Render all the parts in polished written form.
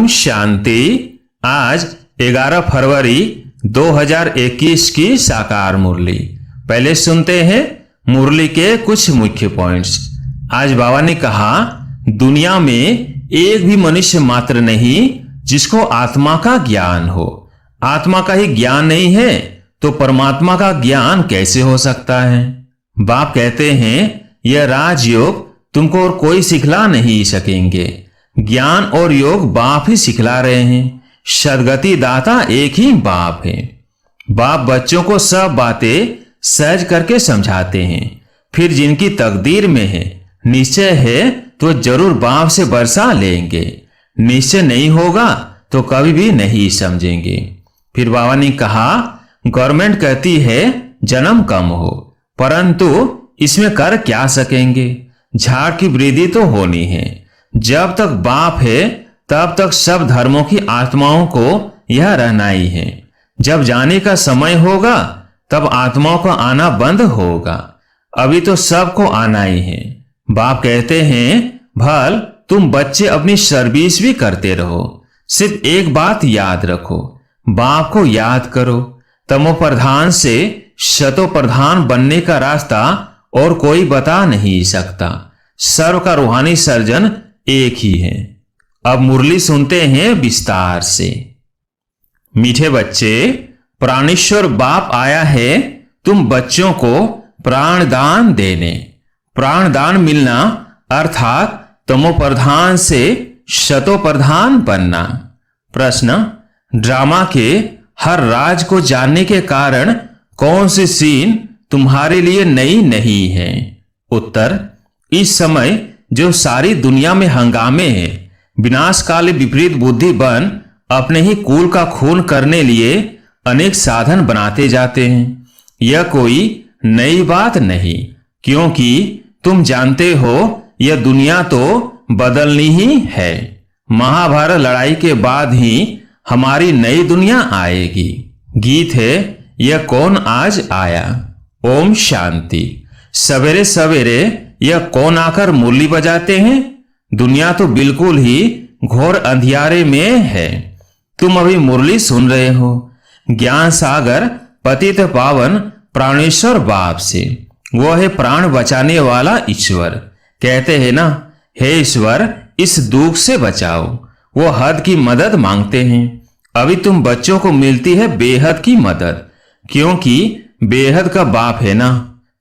ओम शांति। आज 11 फरवरी 2021 की साकार मुरली। पहले सुनते हैं मुरली के कुछ मुख्य पॉइंट्स। आज बाबा ने कहा, दुनिया में एक भी मनुष्य मात्र नहीं जिसको आत्मा का ज्ञान हो। आत्मा का ही ज्ञान नहीं है तो परमात्मा का ज्ञान कैसे हो सकता है। बाप कहते हैं, यह राजयोग तुमको और कोई सिखला नहीं सकेंगे। ज्ञान और योग बाप ही सिखला रहे हैं। सदगति दाता एक ही बाप है। बाप बच्चों को सब बातें सहज करके समझाते हैं। फिर जिनकी तकदीर में है, निश्चय है तो जरूर बाप से बरसा लेंगे। निश्चय नहीं होगा तो कभी भी नहीं समझेंगे। फिर बाबा ने कहा, गवर्नमेंट कहती है जन्म कम हो, परंतु इसमें कर क्या सकेंगे। झाड़ की वृद्धि तो होनी है। जब तक बाप है तब तक सब धर्मों की आत्माओं को यह रहना ही है। जब जाने का समय होगा तब आत्माओं का आना बंद होगा। अभी तो सबको आना ही है। बाप कहते हैं, भल तुम बच्चे अपनी सर्विस भी करते रहो, सिर्फ एक बात याद रखो, बाप को याद करो। तमो प्रधान से शतो प्रधान बनने का रास्ता और कोई बता नहीं सकता। सर्व का रूहानी सर्जन एक ही है। अब मुरली सुनते हैं विस्तार से। मीठे बच्चे, प्राणेश्वर बाप आया है तुम बच्चों को प्राणदान देने। प्राणदान मिलना अर्थात तमो प्रधान से शतो प्रधान बनना। प्रश्न, ड्रामा के हर राज को जानने के कारण कौन सी सीन तुम्हारे लिए नई नहीं है। उत्तर, इस समय जो सारी दुनिया में हंगामे है, विनाशकाली विपरीत बुद्धि बन अपने ही कुल का खून करने लिए अनेक साधन बनाते जाते हैं। यह कोई नई बात नहीं, क्योंकि तुम जानते हो यह दुनिया तो बदलनी ही है। महाभारत लड़ाई के बाद ही हमारी नई दुनिया आएगी। गीत है, यह कौन आज आया। ओम शांति। सवेरे सवेरे यह कौन आकर मुरली बजाते हैं। दुनिया तो बिल्कुल ही घोर अंधियारे में है। तुम अभी मुरली सुन रहे हो ज्ञान सागर पतित पावन प्राणेश्वर बाप से। वो है प्राण बचाने वाला ईश्वर। कहते हैं ना, हे ईश्वर इस दुख से बचाओ। वो हद की मदद मांगते हैं। अभी तुम बच्चों को मिलती है बेहद की मदद, क्योंकि बेहद का बाप है ना।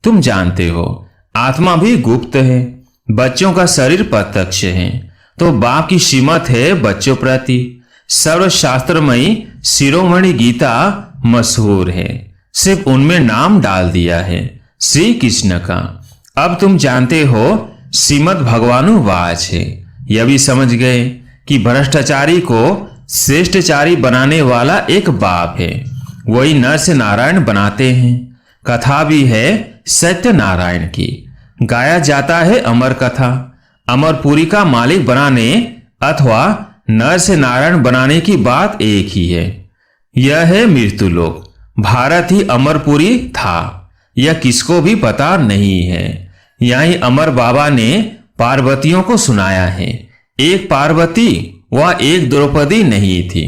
तुम जानते हो आत्मा भी गुप्त है, बच्चों का शरीर प्रत्यक्ष है। तो बाप की सीमत है बच्चों प्रति। सर्वशास्त्रमयी शिरोमणि गीता मशहूर है, सिर्फ उनमें नाम डाल दिया है श्री कृष्ण का। अब तुम जानते हो श्रीमद् भगवानुवाच है। यह भी समझ गए कि भ्रष्टाचारी को श्रेष्ठचारी बनाने वाला एक बाप है। वही नर से नारायण बनाते हैं। कथा भी है सत्यनारायण की। गाया जाता है अमर कथा। अमरपुरी का मालिक बनाने अथवा नर से नारायण बनाने की बात एक ही है। यह है मृत्यु लोक। भारत ही अमरपुरी था, यह किसको भी पता नहीं है। यहीं अमर बाबा ने पार्वतियों को सुनाया है। एक पार्वती व एक द्रौपदी नहीं थी।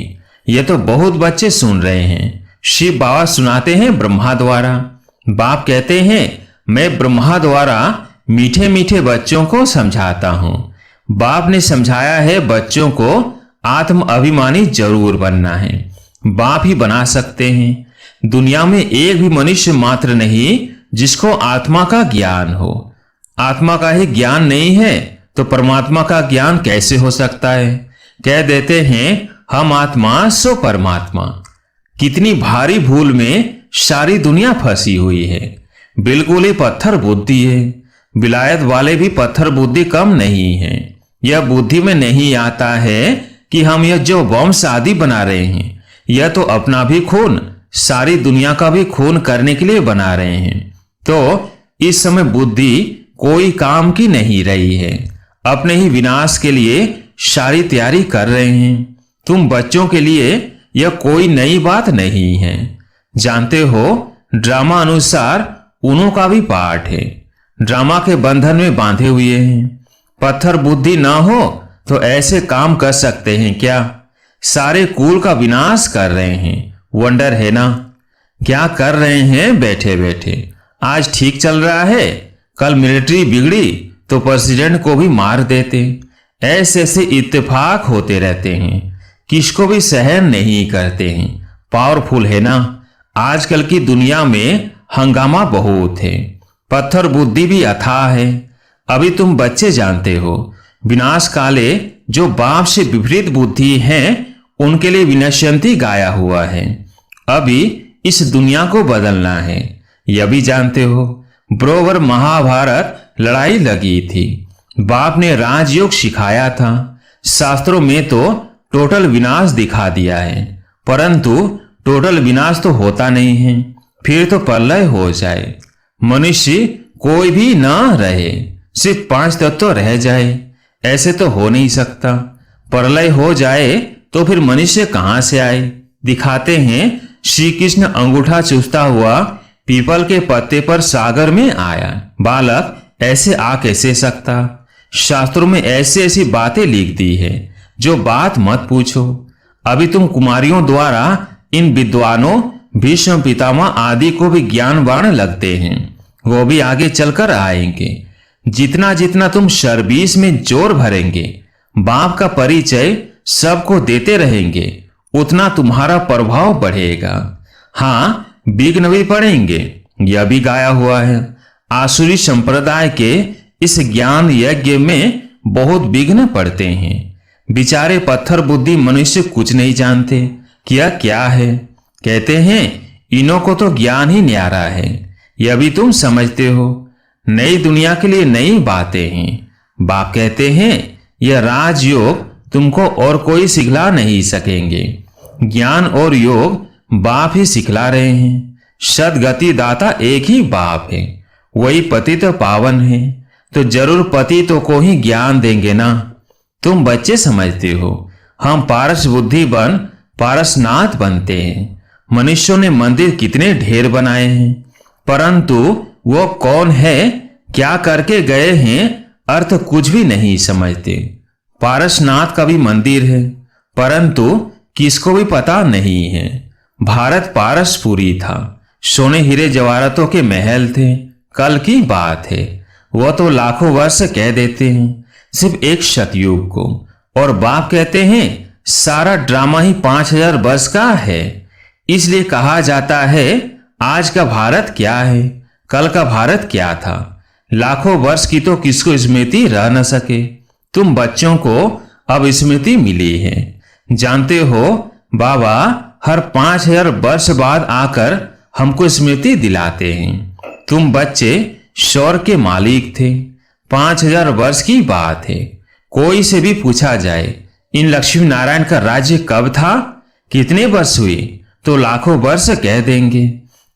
ये तो बहुत बच्चे सुन रहे हैं। शिव बाबा सुनाते हैं ब्रह्मा द्वारा। बाप कहते हैं, मैं ब्रह्मा द्वारा मीठे मीठे बच्चों को समझाता हूँ। बाप ने समझाया है बच्चों को आत्म अभिमानी जरूर बनना है। बाप ही बना सकते हैं। दुनिया में एक भी मनुष्य मात्र नहीं जिसको आत्मा का ज्ञान हो। आत्मा का ही ज्ञान नहीं है तो परमात्मा का ज्ञान कैसे हो सकता है। कह देते हैं हम आत्मा सो परमात्मा। कितनी भारी भूल में सारी दुनिया फंसी हुई है। बिल्कुल ही पत्थर बुद्धि है। विलायत वाले भी पत्थर बुद्धि कम नहीं है। यह बुद्धि में नहीं आता है कि हम यह जो वंश आदि बना रहे हैं, यह तो अपना भी खून, सारी दुनिया का भी खून करने के लिए बना रहे हैं। तो इस समय बुद्धि कोई काम की नहीं रही है। अपने ही विनाश के लिए सारी तैयारी कर रहे हैं। तुम बच्चों के लिए यह कोई नई बात नहीं है। जानते हो ड्रामा अनुसार उनों का भी पाठ है। ड्रामा के बंधन में बांधे हुए हैं। पत्थर बुद्धि ना हो तो ऐसे काम कर सकते हैं क्या। सारे कुल का विनाश कर रहे हैं। वंडर है ना, क्या कर रहे हैं बैठे बैठे। आज ठीक चल रहा है, कल मिलिट्री बिगड़ी तो प्रेसिडेंट को भी मार देते। ऐसे ऐसे इत्तेफाक होते रहते हैं, किसको भी सहन नहीं करते हैं। पावरफुल है ना, आजकल की दुनिया में हंगामा बहुत है, पत्थर बुद्धि भी अथाह है। अभी तुम बच्चे जानते हो, विनाश काले जो बाप से विपरीत बुद्धि हैं उनके लिए विनश्यंती गाया हुआ है। अभी इस दुनिया को बदलना है, यह भी जानते हो। बरोबर महाभारत लड़ाई लगी थी, बाप ने राजयोग सिखाया था। शास्त्रों में तो टोटल विनाश दिखा दिया है, परंतु टोटल विनाश तो होता नहीं है, फिर तो प्रलय हो जाए, मनुष्य कोई भी ना रहे, सिर्फ 5 तत्व रह जाए। ऐसे तो हो नहीं सकता। प्रलय हो जाए तो फिर मनुष्य कहां से आए। दिखाते हैं श्री कृष्ण अंगूठा चूसता हुआ पीपल के पत्ते पर सागर में आया। बालक ऐसे आ कैसे सकता। शास्त्रों में ऐसी ऐसी बातें लिख दी है जो बात मत पूछो। अभी तुम कुमारियों द्वारा इन विद्वानों भीष्म पितामह आदि को भी ज्ञानवान लगते हैं, वो भी आगे चलकर आएंगे। जितना जितना तुम सर्विस में जोर भरेंगे, बाप का परिचय सबको देते रहेंगे, उतना तुम्हारा प्रभाव बढ़ेगा। हाँ, विघ्न भी पड़ेंगे, यह भी गाया हुआ है। आसुरी संप्रदाय के इस ज्ञान यज्ञ में बहुत विघ्न पड़ते हैं। बेचारे पत्थर बुद्धि मनुष्य कुछ नहीं जानते क्या क्या है। कहते हैं इन्हों को तो ज्ञान ही न्यारा है, यह भी तुम समझते हो। नई दुनिया के लिए नई बातें हैं। बाप कहते हैं यह राजयोग तुमको और कोई सिखला नहीं सकेंगे। ज्ञान और योग बाप ही सिखला रहे हैं। सदगति दाता एक ही बाप है, वही पतित पावन है, तो जरूर पतितों को ही ज्ञान देंगे ना। तुम बच्चे समझते हो, हम पारस बुद्धि बन पारसनाथ बनते हैं। मनुष्यों ने मंदिर कितने ढेर बनाए हैं, परंतु वो कौन है, क्या करके गए हैं, अर्थ कुछ भी नहीं समझते। पारसनाथ का भी मंदिर है, परंतु किसको भी पता नहीं है। भारत पारसपुरी था, सोने हीरे जवाहरातों के महल थे। कल की बात है, वह तो लाखों वर्ष कह देते हैं सिर्फ एक शतयुग को, और बाप कहते हैं सारा ड्रामा ही 5000 वर्ष का है। इसलिए कहा जाता है आज का भारत क्या है, कल का भारत क्या था। लाखों वर्ष की तो किसको स्मृति रह न सके। तुम बच्चों को अब स्मृति मिली है। जानते हो बाबा हर 5000 वर्ष बाद आकर हमको स्मृति दिलाते हैं। तुम बच्चे स्वर्ग के मालिक थे। 5000 वर्ष की बात है। कोई से भी पूछा जाए इन लक्ष्मी नारायण का राज्य कब था, कितने वर्ष हुए, तो लाखों वर्ष कह देंगे।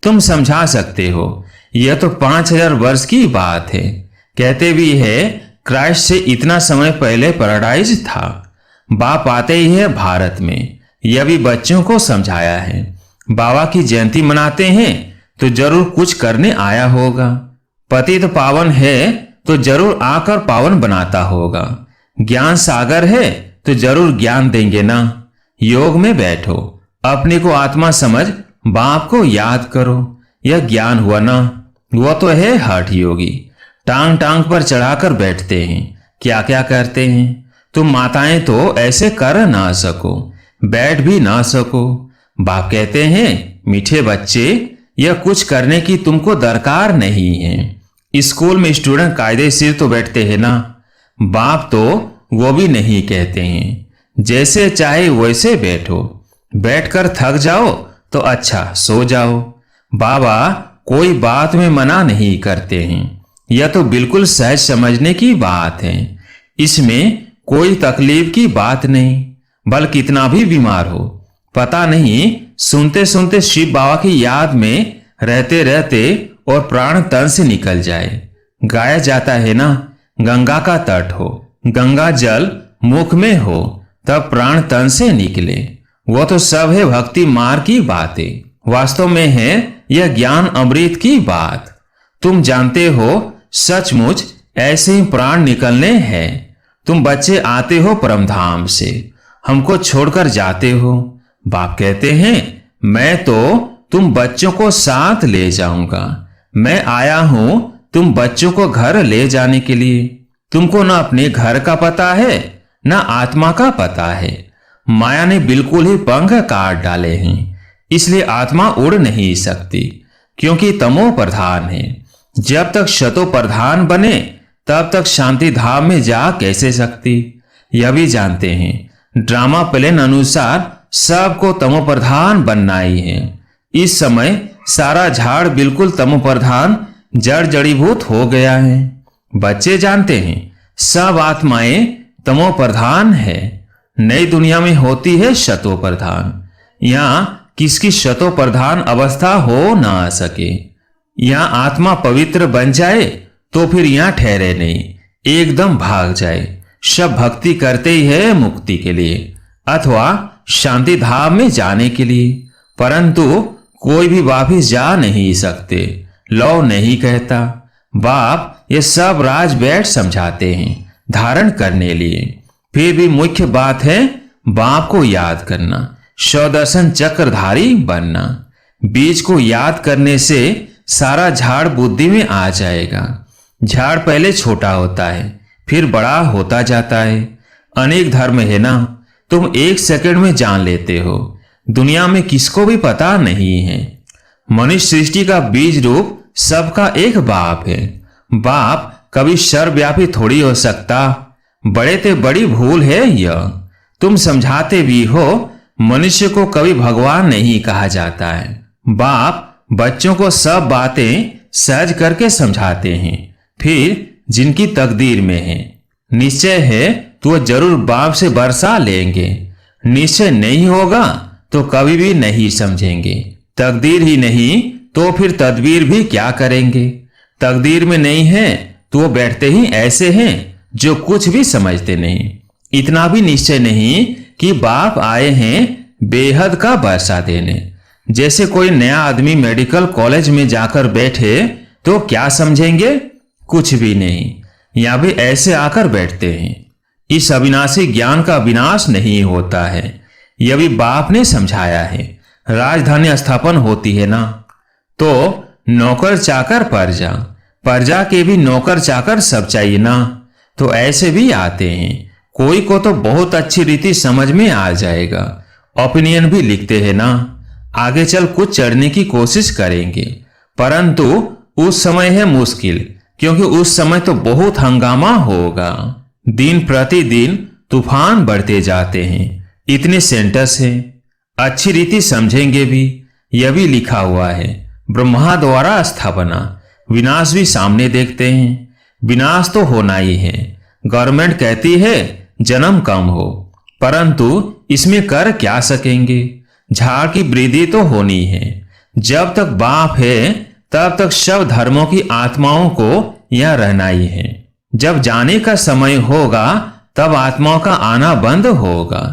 तुम समझा सकते हो, यह तो 5000 वर्ष की बात है। कहते भी है क्राइस्ट से इतना समय पहले पैराडाइज था। बाप आते ही है भारत में, यह भी बच्चों को समझाया है। बाबा की जयंती मनाते हैं तो जरूर कुछ करने आया होगा। पतित पावन है तो जरूर आकर पावन बनाता होगा। ज्ञान सागर है तो जरूर ज्ञान देंगे ना। योग में बैठो, अपने को आत्मा समझ बाप को याद करो, यह ज्ञान हुआ ना। वह तो है हठ योगी, टांग टांग पर चढ़ाकर बैठते हैं, क्या क्या करते हैं। तुम माताएं तो ऐसे कर ना सको, बैठ भी ना सको। बाप कहते हैं मीठे बच्चे, यह कुछ करने की तुमको दरकार नहीं है। स्कूल में स्टूडेंट कायदेशीर तो बैठते हैं ना। बाप तो वो भी नहीं कहते हैं, जैसे चाहे वैसे बैठो। बैठकर थक जाओ तो अच्छा सो जाओ। बाबा कोई बात में मना नहीं करते हैं, यह तो बिल्कुल सहज समझने की बात है। इसमें कोई तकलीफ की बात नहीं। बल्कि कितना भी बीमार हो, पता नहीं सुनते सुनते शिव बाबा की याद में रहते रहते और प्राण तन से निकल जाए। गाया जाता है ना, गंगा का तट हो, गंगा जल मुख में हो, तब प्राण तन से निकले। वो तो सब है भक्ति मार्ग की बातें। वास्तव में है यह ज्ञान अमृत की बात। तुम जानते हो सचमुच ऐसे ही प्राण निकलने हैं। तुम बच्चे आते हो परमधाम से, हमको छोड़कर जाते हो। बाप कहते हैं, मैं तो तुम बच्चों को साथ ले जाऊंगा। मैं आया हूं तुम बच्चों को घर ले जाने के लिए। तुमको ना अपने घर का पता है ना आत्मा का पता है। माया ने बिल्कुल ही पंख काट डाले हैं, इसलिए आत्मा उड़ नहीं सकती, क्योंकि तमो प्रधान है। जब तक शतो प्रधान बने तब तक शांति धाम में जा कैसे सकती। यह भी जानते हैं ड्रामा प्लान अनुसार सबको तमो प्रधान बनना ही है। इस समय सारा झाड़ बिल्कुल तमो प्रधान जड़ जड़ीभूत हो गया है। बच्चे जानते हैं सब आत्माएं तमो प्रधान है। नई दुनिया में होती है शतो प्रधान। यहाँ किसकी शतो प्रधान अवस्था हो ना आ सके। यहाँ आत्मा पवित्र बन जाए तो फिर यहाँ ठहरे नहीं, एकदम भाग जाए। सब भक्ति करते ही है मुक्ति के लिए अथवा शांति धाम में जाने के लिए, परंतु कोई भी वापिस जा नहीं सकते। लौ नहीं कहता। बाप ये सब राज बैठ समझाते हैं धारण करने लिए। फिर भी मुख्य बात है बाप को याद करना, स्वदर्शन चक्रधारी बनना। बीज को याद करने से सारा झाड़ बुद्धि में आ जाएगा। झाड़ पहले छोटा होता है फिर बड़ा होता जाता है। अनेक धर्म है ना, तुम एक सेकंड में जान लेते हो। दुनिया में किसको भी पता नहीं है। मनुष्य सृष्टि का बीज रूप सबका एक बाप है। बाप कभी सर्वव्यापी थोड़ी हो सकता। बड़े ते बड़ी भूल है यह। तुम समझाते भी हो मनुष्य को कभी भगवान नहीं कहा जाता है। बाप बच्चों को सब बातें सहज करके समझाते हैं। फिर जिनकी तकदीर में है निश्चय है तो वह जरूर बाप से बरसा लेंगे। निश्चय नहीं होगा तो कभी भी नहीं समझेंगे। तकदीर ही नहीं तो फिर तदबीर भी क्या करेंगे। तकदीर में नहीं है तो वो बैठते ही ऐसे हैं जो कुछ भी समझते नहीं। इतना भी निश्चय नहीं कि बाप आए हैं बेहद का बरसा देने। जैसे कोई नया आदमी मेडिकल कॉलेज में जाकर बैठे तो क्या समझेंगे, कुछ भी नहीं। यहाँ भी ऐसे आकर बैठते हैं। इस अविनाशी ज्ञान का विनाश नहीं होता है, यह भी बाप ने समझाया है। राजधानी स्थापन होती है ना तो नौकर चाकर प्रजा, प्रजा के भी नौकर चाकर सब चाहिए ना, तो ऐसे भी आते हैं। कोई को तो बहुत अच्छी रीति समझ में आ जाएगा, ओपिनियन भी लिखते हैं ना। आगे चल कुछ चढ़ने की कोशिश करेंगे, परंतु उस समय है मुश्किल, क्योंकि उस समय तो बहुत हंगामा होगा। दिन प्रतिदिन तूफान बढ़ते जाते हैं। इतने सेंटर्स हैं, अच्छी रीति समझेंगे भी। यह भी लिखा हुआ है ब्रह्मा द्वारा स्थापना। विनाश भी सामने देखते हैं। विनाश तो होना ही है। गवर्नमेंट कहती है जन्म कम हो, परंतु इसमें कर क्या सकेंगे। झाड़ की वृद्धि तो होनी है। जब तक बाप है तब तक सब धर्मों की आत्माओं को यह रहना ही है। जब जाने का समय होगा तब आत्माओं का आना बंद होगा।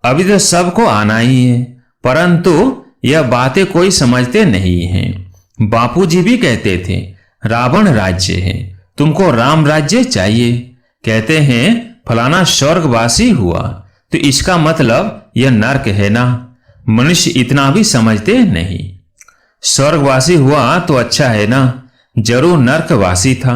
अभी तो सबको आना ही है, परंतु यह बातें कोई समझते नहीं हैं। बापूजी भी कहते थे रावण राज्य है, तुमको राम राज्य चाहिए। कहते हैं फलाना स्वर्गवासी हुआ तो इसका मतलब यह नरक है ना। मनुष्य इतना भी समझते नहीं। स्वर्गवासी हुआ तो अच्छा है ना, जरूर नरकवासी था।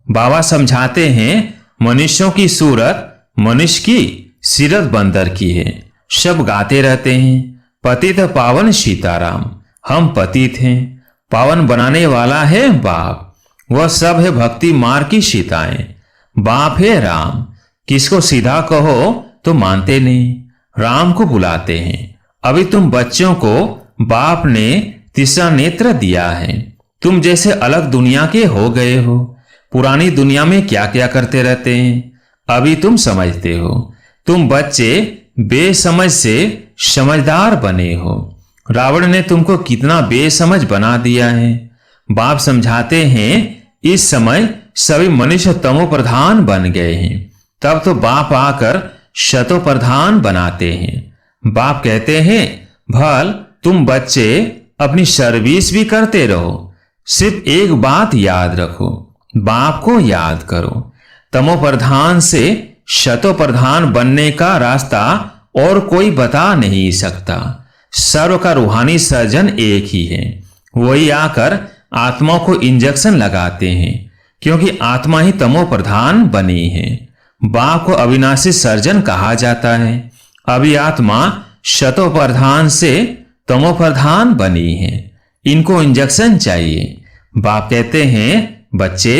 बाबा समझाते हैं मनुष्यों की सूरत मनुष्य की सीरत बंदर की है। सब गाते रहते हैं पतित पावन सीताराम। हम पतित हैं, पावन बनाने वाला है बाप। वह सब है भक्ति मार्ग की सीताएं। बाप है राम। किसको सीधा कहो तो मानते नहीं, राम को बुलाते हैं। अभी तुम बच्चों को बाप ने तीसरा नेत्र दिया है। तुम जैसे अलग दुनिया के हो गए हो। पुरानी दुनिया में क्या क्या करते रहते हैं अभी तुम समझते हो। तुम बच्चे बेसमझ से समझदार बने हो। रावण ने तुमको कितना बेसमझ बना दिया है। बाप समझाते हैं इस समय सभी मनुष्य तमो प्रधान बन गए हैं, तब तो बाप आकर शतो प्रधान बनाते हैं। बाप कहते हैं भल तुम बच्चे अपनी सर्विस भी करते रहो, सिर्फ एक बात याद रखो, बाप को याद करो। तमो प्रधान से शतो प्रधान बनने का रास्ता और कोई बता नहीं सकता। सर्व का रूहानी सर्जन एक ही है। वही आकर आत्मा को इंजेक्शन लगाते हैं, क्योंकि आत्मा ही तमो प्रधान बनी है। बाप को अविनाशी सर्जन कहा जाता है। अभी आत्मा शतो प्रधान से तमो प्रधान बनी है। इनको इंजेक्शन चाहिए। बाप कहते हैं, बच्चे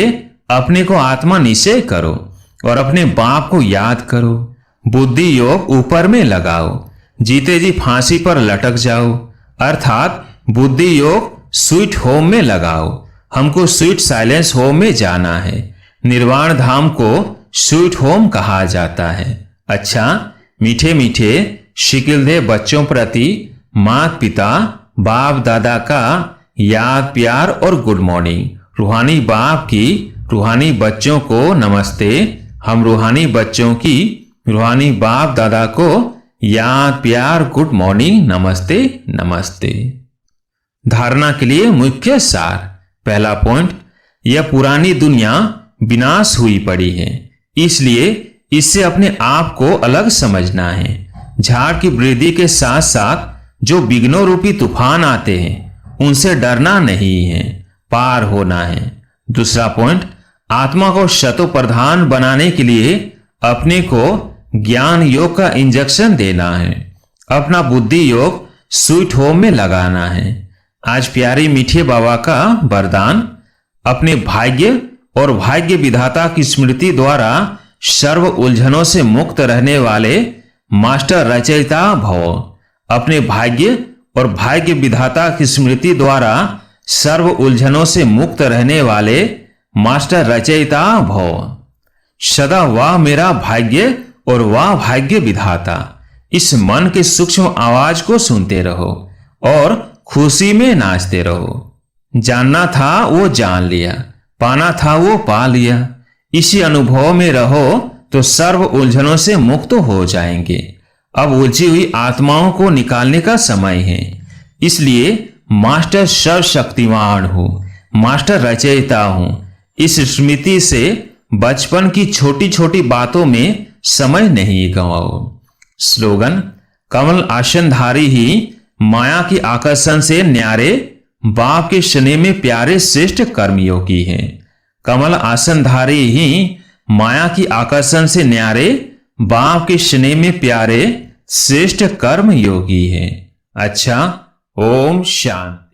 अपने को आत्मा निश्चय करो और अपने बाप को याद करो। बुद्धि योग ऊपर में लगाओ, जीते जी फांसी पर लटक जाओ। अर्थात बुद्धि योग स्वीट होम में लगाओ। हमको स्वीट साइलेंस होम में जाना है। निर्वाण धाम को स्वीट होम कहा जाता है। अच्छा, मीठे मीठे शिकिलदे बच्चों प्रति माता पिता बाप दादा का याद प्यार और गुड मॉर्निंग। रूहानी बाप की रूहानी बच्चों को नमस्ते। हम रूहानी बच्चों की रूहानी बाप दादा को याद प्यार गुड मॉर्निंग नमस्ते नमस्ते। धारणा के लिए मुख्य सार। पहला पॉइंट, यह पुरानी दुनिया विनाश हुई पड़ी है, इसलिए इससे अपने आप को अलग समझना है। झाड़ की वृद्धि के साथ साथ जो विघ्नों रूपी तूफान आते हैं उनसे डरना नहीं है, पार होना है। दूसरा पॉइंट, आत्मा को शतो प्रधान बनाने के लिए अपने को ज्ञान योग का इंजेक्शन देना है। अपना बुद्धि योग स्वीट होम में लगाना है। आज प्यारी मीठे बाबा का वरदान, अपने भाग्य और भाग्य विधाता की स्मृति द्वारा सर्व उलझनों से मुक्त रहने वाले मास्टर रचयिता भव। अपने भाग्य और भाग्य विधाता की स्मृति द्वारा सर्व उलझनों से मुक्त रहने वाले मास्टर रचयिता भव। सदा वाह मेरा भाग्य और वाह भाग्य विधाता। इस मन के सूक्ष्म आवाज को सुनते रहो और खुशी में नाचते रहो। जानना था वो जान लिया, पाना था वो पा लिया। इसी अनुभव में रहो तो सर्व उलझनों से मुक्त हो जाएंगे। अब उलझी हुई आत्माओं को निकालने का समय है। इसलिए मास्टर सर्वशक्तिमान हूं, मास्टर रचयिता हूं। इस स्मृति से बचपन की छोटी छोटी बातों में समय नहीं गंवाओ। स्लोगन, कमल आसनधारी ही माया की आकर्षण से न्यारे, बाप के स्नेह में प्यारे श्रेष्ठ कर्मयोगी हैं। कमल आसनधारी ही माया की आकर्षण से न्यारे, बाप के स्नेह में प्यारे श्रेष्ठ कर्म योगी हैं। अच्छा, ओम शांति।